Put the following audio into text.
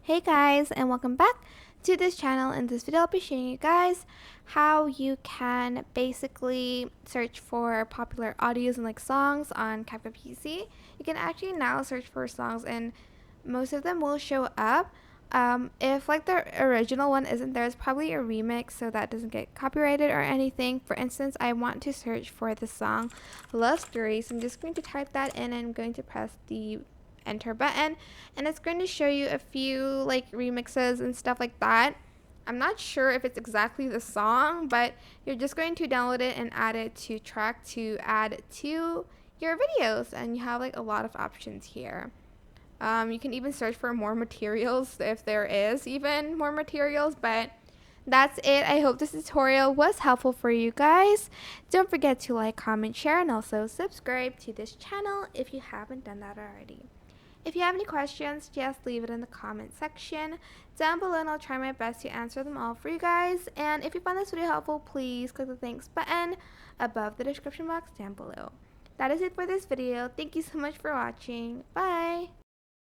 Hey guys, and welcome back to this channel. In this video I'll be showing you guys how you can basically search for popular audios and like songs on CapCut PC. You can actually now search for songs and most of them will show up. If like the original one isn't there, it's probably a remix, so that doesn't get copyrighted or anything. For instance, I want to search for the song Love Story, so I'm just going to type that in and I'm going to press the enter button, and it's going to show you a few like remixes and stuff like that. I'm not sure if it's exactly the song, but you're just going to download it and add it to track to add to your videos, and you have like a lot of options here. You can even search for more materials if there is even more materials, but that's it. I hope this tutorial was helpful for you guys. Don't forget to like, comment, share, and also subscribe to this channel if you haven't done that already. If you have any questions, just leave it in the comment section down below and I'll try my best to answer them all for you guys. And if you found this video helpful, please click the thanks button above the description box down below. That is it for this video. Thank you so much for watching. Bye!